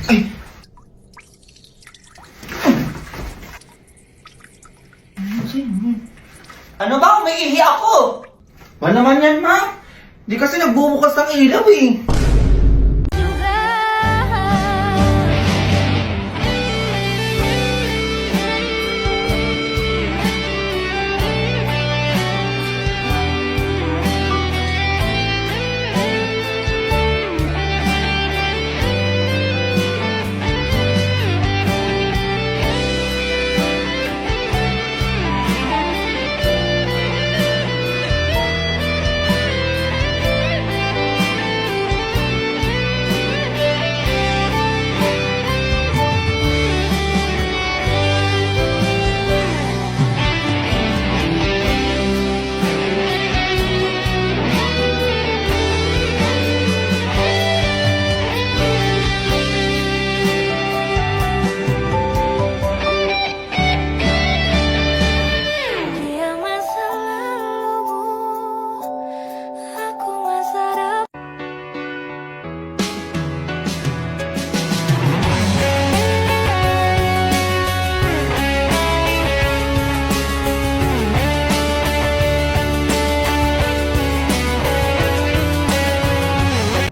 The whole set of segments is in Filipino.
Ay! Ano ba? Umiihi ako! Ba naman yan, ma? Di kasi nagbubukas ng ilaw eh.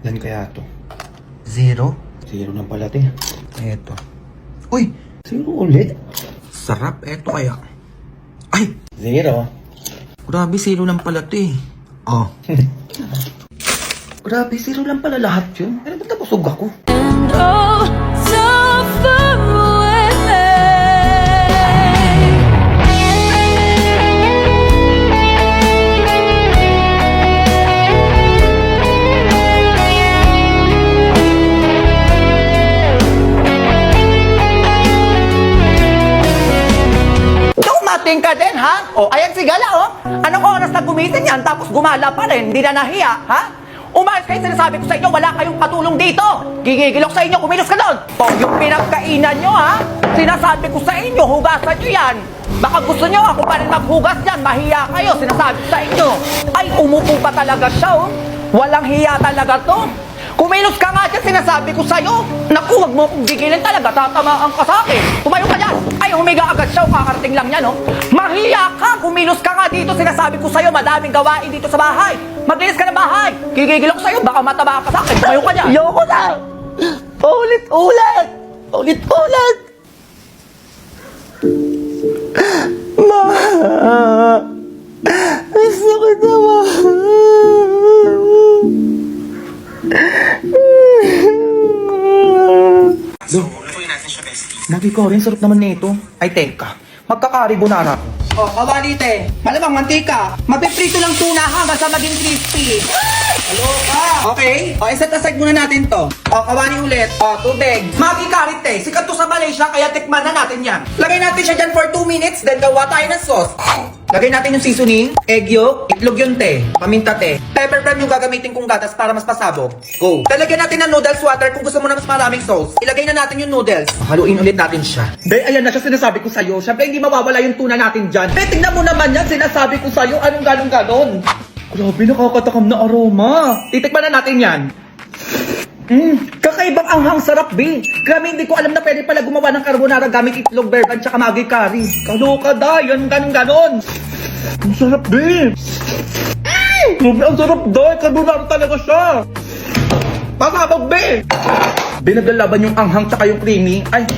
Lan kaya to? Zero? Zero lang pala, te. Eto. Uy! Zero ulit? Sarap. Eto kaya. Ay! Zero? Grabe, zero lang pala to eh. Oh. Grabe, zero lang pala lahat yun. Pero ba't nabusog ako? And oh, so far away. Dumating ka din, ha? O, ayan si Gala, oh. Anong oras na gumising yan, tapos gumala pa rin, hindi na nahiya, ha? Umayos kayo, sinasabi ko sa inyo, wala kayong katulong dito. Gigigilok sa inyo, kumilos ka doon. O, yung pinagkainan nyo, ha? Sinasabi ko sa inyo, hugasan nyo yan. Baka gusto nyo ako pa rin maghugas yan, mahiya kayo, sinasabi ko sa inyo. Ay, umupo pa talaga siya, oh. Walang hiya talaga to. Kumilos ka nga dyan, sinasabi ko sa'yo. Naku, wag mo kong gigilin talaga, tatamaan ka sa akin. Tumayo ka dyan. Ay, humiga agad siya, kakarating lang yan, oh. Mahiya ka, kumilos ka nga dito, sinasabi ko sa'yo, madaming gawain dito sa bahay. Maglinis ka ng bahay. Gigigil ako sa'yo, baka mataba ka sa akin. Tumayo ka dyan. Ayoko na! Paulit-ulit! Paulit-ulit! Ma! Miss na kita, ma! So, lutuin natin siya, bestie. Magiko rin, sarap naman nito. Ay, teka. Magkakaribo-nara ko. O, kabalite. Malamang mantika. Mapiprito lang tuna hanggang sa maging crispy. Hello ka. Okay. O, iset aside muna natin to. O, kawani ulit. O, tubig. Magi karite. Sikat to sa Malaysia, kaya tikman na natin yan. Lagay natin siya dyan for 2 minutes, then gawa tayo ng sauce. Lagay natin yung seasoning, egg yolk, itlog yung te, paminta te. Pepper prime yung gagamitin kong gatas para mas pasabog. Go. Talagyan natin ng noodles water kung gusto mo na mas maraming sauce. Ilagay na natin yung noodles. Haluin ulit natin siya. Be, ayan na siya sinasabi ko sa'yo. Siyempre hindi mawawala yung tuna natin dyan. Be, tingnan mo naman yan. Sinasabi ko sa'yo. Anong ganon-ganon? Grabe, nakakatakam na aroma. Titikman na natin yan. Kakaibang anghang sarap, be. Grabe, hindi ko alam na pwede pala gumawa ng carbonara gamit itlog, bear at saka magi curry. Kaloka da, yan ganon-ganon. Ang sarap, be. Grabe, ang sarap da. Carbonara talaga siya. Pasabog, be. Binagalaban yung anghang tsaka yung creamy. Ay,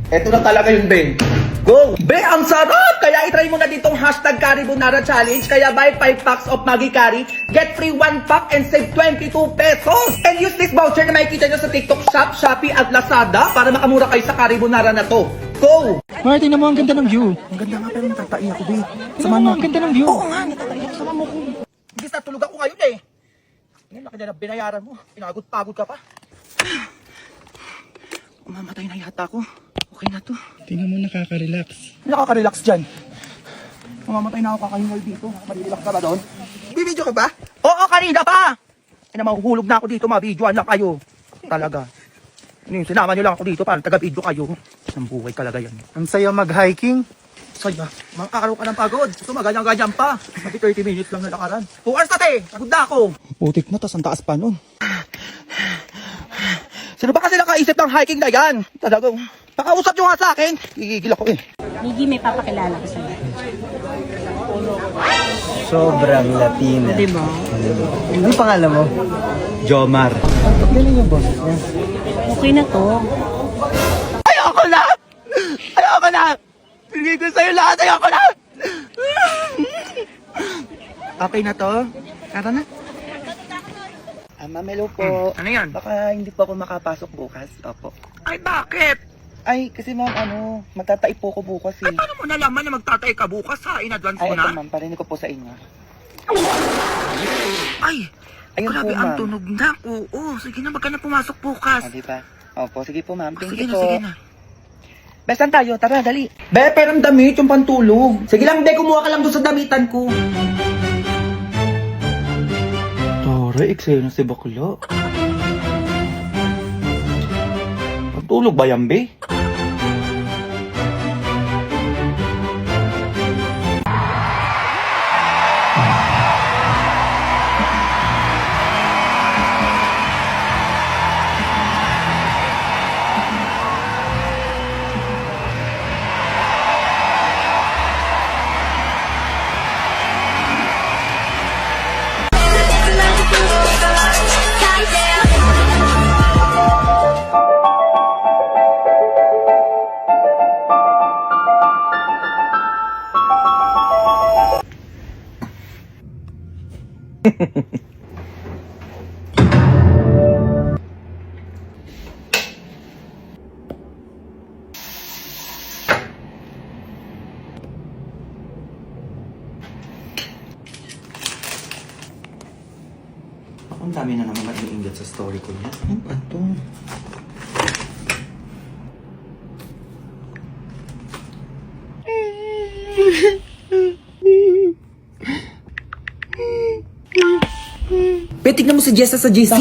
eto na talaga yun, be. Go! Be, ang sarap! Kaya itry mo na ditong hashtag Caribonara Challenge. Kaya buy 5 packs of Maggi Curry, get free 1 pack and save 22 pesos. And use this voucher na makikita nyo sa TikTok Shop, Shopee at Lazada para makamura kayo sa Caribonara na to. Go! Martin, naman ang ganda ng view. Ang ganda nga pero natatai ako, be. Sama mo, ang ganda ng view. Oo nga, natatai ako. Sama mo ko. Hindi sa tulog ako ngayon eh. Ngayon, laki na binayaran mo. Pinagod-pagod ka pa. Umamatay na yata ako. Okay na to. Tingnan mo, nakaka-relax. Nakaka-relax dyan. Mamamatay na ako kakahingal dito. Marirelax ka ba doon? Bibidyo ka ba? Oo, kanina pa! Ay na, mahuhulog na ako dito. Mabidyoan lang kayo. Talaga. Sinama nyo lang ako dito para taga-video kayo. Ang buhay kalagayan. Ang saya mag-hiking. Saya, mga araw ka ng pagod. Gusto maganyan-ganyan pa. Sabi 30 minutes lang na lakaran. 2 hours na te! Pagod na ako. Putik na, tas ang taas pa nun. Sino ba kasi nakaisip ng hiking na yan? Talaga, pakausap nyo nga sa akin. Gigigil ako eh. Miggy, may papakilala ko sa'yo. Sobrang Latina. Diba? Ano pangalan mo? Jomar. Galing yung boses niya. Okay na to. Ayoko na! Ayoko na! Bigay ko sa'yo lahat, ayoko na! Okay na to? Tara na. Ma'am, hello po. Ano yan? Baka hindi po ako makapasok bukas. Opo. Ay, bakit? Ay, kasi ma'am, magtataip po ako bukas Ay, paano mo nalaman na magtatay ka bukas ha? In advance Ay, mo eto na? ma'am, parinig ko po sa inyo. Ay, Ayun grabe po, ang ma'am. tunog na. Oo, sige na, magka na pumasok bukas. Di ba? Opo, sige po ma'am. Thank Sige you na, po. sige na. Besan tayo, tara, dali. Be, perang damit yung pantulog. Sige lang, be, kumuha ka lang doon sa damitan ko. Tara, eksena si bakla. Pantulog ba yan, be? Ang dami na naman mag-iingat sa story ko niya. Ano ba ito? Pe, tignan mo si Jessa sa GC.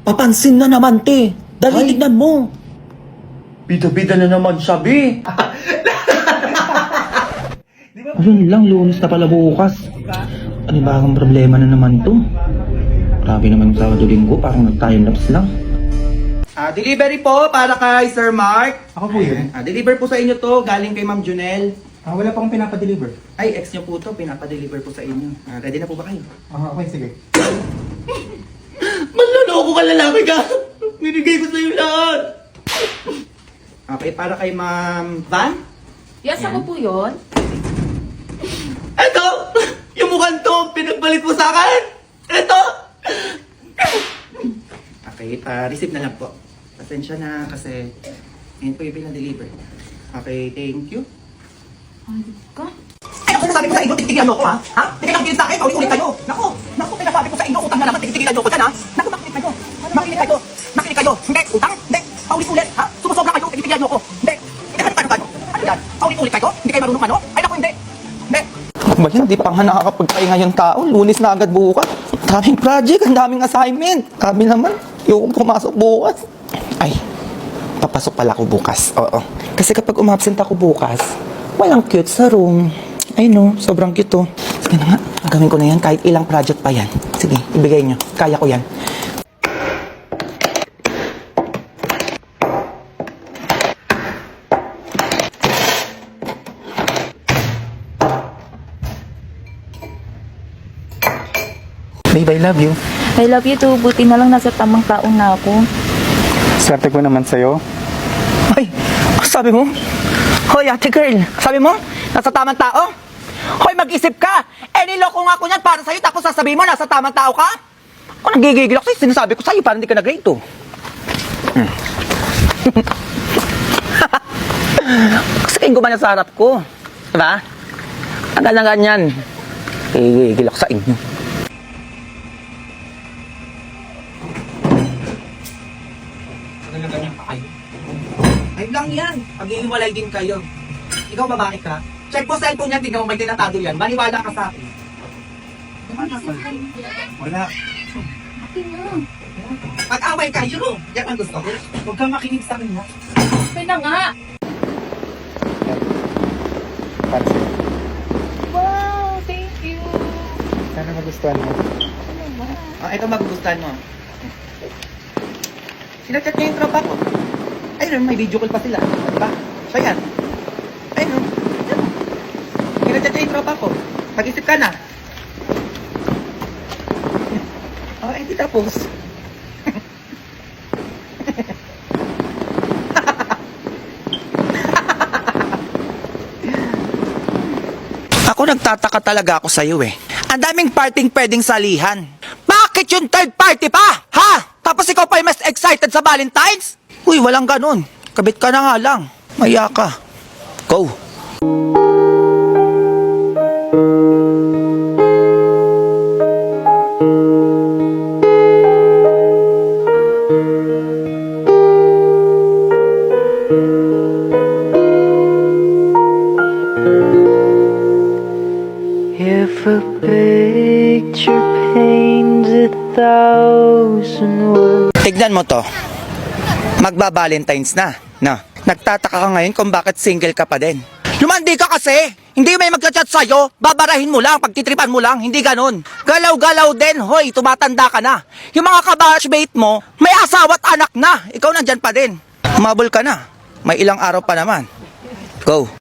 Papansin na naman, te. Dali, tignan mo. Bida-bida na naman siya, be. Ayun lang, lunes na pala bukas. Ano ba ang problema na naman to? Grabe naman sa Linggo, parang nag-time lapse lang. Delivery po para kay Sir Mark. Ako po yun. Deliver po sa inyo to, galing kay Ma'am Junel. Wala pa akong pinapadeliver. Ay, ex niyo po to, pinapa-deliver po sa inyo. Ready na po ba kayo? Okay, sige. Manloloko ka lalaki ka! Binigay ko sa'yo lahat! Okay, para kay Ma'am Van? Yes, ako po yun. Eto! Yung mukhang to, pinagpalit mo sa akin! Eto! Okay, receive na lang po. Pasensya na kasi ngayon po yung pinadeliver. Okay, thank you. Ay, ako sinasabi ko sa inyo, tigilan nyo ko ha? Ha? Tigilan sa akin, ulit-ulit kayo. Naku, sinasabi ko sa inyo, utang na naman, tigilan nyo ko dyan ha? Naku, makinig kayo. Makinig kayo. Hindi, utang, hindi. Paulit-ulit, ha? Sumusobra kayo, tigilan nyo ko. Hindi. Ano yan? Paulit-ulit kayo? Hindi kayo marunong ano? Ay, naku, hindi. Hindi. Ba yan, di pa nga nakakapagpahinga yung tao. Lunis na agad bukas. Daming project, ang daming assignment. Kami naman, yung pumasok bukas. Ay, papasok pala ako bukas. Oo. Kasi kapag umabsent ako bukas, walang cute sa room. Ay no, sobrang cute to. Sige na nga, gagawin ko na yan kahit ilang project pa yan. Sige, ibigay nyo. Kaya ko yan. Babe, I love you. I love you too. Buti na lang nasa tamang taong na ako. Swerte ko naman sa'yo. Ay, sabi mo? Hoy, ate girl, sabi mo? Nasa tamang tao? Hoy, mag-isip ka! Eh, niloko nga ako niyan para sa'yo tapos sasabihin mo nasa tamang tao ka? Ako nagigigil ako sa'yo, sinasabi ko sa'yo para hindi ka nag-grade to. Kasi kayong gumanya sa harap ko. Diba? Tagal na ganyan. Nagigigil ako sa inyo. Ganyan pa kayo. Ay lang yan. Pag-iiwalay din kayo. Ikaw babae ka. Check mo cellphone yan, tingnan mo may tinatado yan. Maniwala ka sa akin. Wala. Pag-away kayo. Yan ang gusto ko. Huwag kang makinig sa akin ha. Okay na nga. Para sa'yo. Wow, thank you. Sana magustuhan mo. Ito magugustuhan mo. Sinachat niya yung tropa ko. Ayun, may video call pa sila. Diba? So yan. Ayun. Yan. Sinachat niya yung tropa ko. Mag-isip ka na. Okay, hindi tapos. Ako nagtataka talaga ako sa'yo eh. Ang daming parting pwedeng salihan. Bakit yung third party pa? Ha? Tapos ikaw pa yung mas excited sa Valentine's? Uy, walang ganun. Kabit ka na nga lang. Maya ka. Go. If a picture paints 1,000 words. Tignan mo to. Magba-Valentine's na. No. Nagtataka ka ngayon kung bakit single ka pa din. Lumandi ka kasi. Hindi may magchat-chat sa'yo. Babarahin mo lang, pagtitripan mo lang. Hindi ganun. Galaw-galaw din. Hoy, tumatanda ka na. Yung mga kabatchmate mo, may asawa at anak na. Ikaw nandyan pa din. Humabol ka na. May ilang araw pa naman. Go.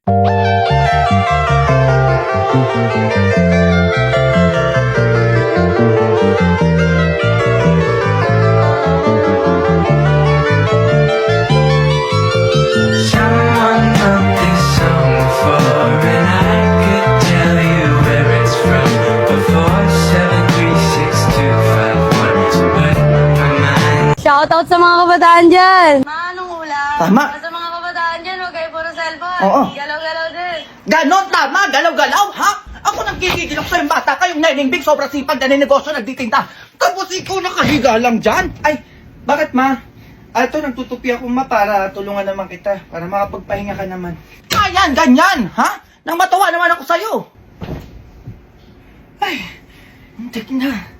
Someone wrote this song for, and I could tell you where it's from. Before 73625 but my mind. Shoutout sa mga kabataan dyan! Anong ulam? Tama. Sa mga kabataan dyan, huwag kayo puro cellphone. Oo. Galaw-galaw din. Ganon, tama, galaw-galaw, ha? Ako nang gigigilok sa'yo bata, kayong neneng big, sobrang sipag na ninegosyo, nagtitinda. Tapos ikaw nakahiga lang dyan. Ay, bakit ma? Ito, nagtutupi ako ma para tulungan naman kita, para makapagpahinga ka naman. Ayan, ganyan, ha? Nang matawa naman ako sa'yo. Ay, hindi na.